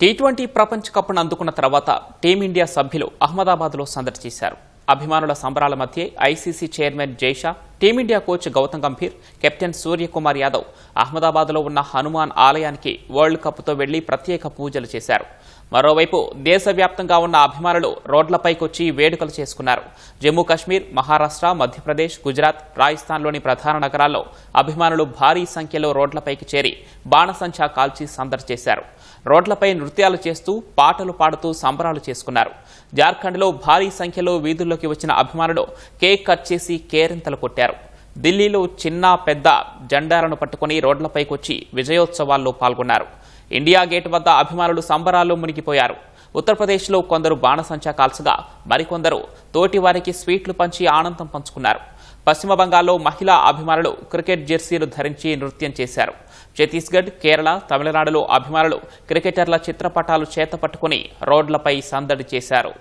T20 ప్రపంచ కప్ను అందుకున్న తర్వాత టీమిండియా సభ్యులు అహ్మదాబాద్లో సందడి చేశారు. అభిమానుల సంబరాల మధ్య ICC chairman Jay Shah, team India coach Gautam Gambhir, captain Suryakumar Yadav అహ్మదాబాద్లో ఉన్న హనుమాన్ ఆలయానికి వరల్డ్ కప్తో వెళ్లి ప్రత్యేక పూజలు చేశారు. మరోవైపు దేశవ్యాప్తంగా ఉన్న అభిమానులు రోడ్లపైకొచ్చి వేడుకలు చేసుకున్నారు. జమ్మూ కాశ్మీర్, మహారాష్ట్ర, మధ్యప్రదేశ్, గుజరాత్, రాజస్థాన్లోని ప్రధాన నగరాల్లో అభిమానులు భారీ సంఖ్యలో రోడ్లపైకి చేరి బాణసంచా కాల్చి సందడి చేశారు. రోడ్లపై నృత్యాలు చేస్తూ పాటలు పాడుతూ సంబరాలు చేసుకున్నారు. జార్ఖండ్లో భారీ సంఖ్యలో వీధుల్లోకి వచ్చిన అభిమానులు కేక్ కట్ చేసి కేరింతలు కొట్టారు. ఢిల్లీలో చిన్న పెద్ద జెండాలను పట్టుకుని రోడ్లపైకొచ్చి విజయోత్సవాల్లో పాల్గొన్నారు. ఇండియా గేట్ వద్ద అభిమానులు సంబరాల్లో మునిగిపోయారు. ఉత్తరప్రదేశ్లో కొందరు బాణసంచా కాల్చగా మరికొందరు తోటివారికి స్వీట్లు పంచి ఆనందం పంచుకున్నారు. పశ్చిమ బంగాల్లో మహిళా అభిమానులు క్రికెట్ జెర్సీలు ధరించి నృత్యం చేశారు. ఛత్తీస్గఢ్, కేరళ, తమిళనాడులో అభిమానులు క్రికెటర్ల చిత్రపటాలు చేతపట్టుకుని రోడ్లపై సందడి చేశారు.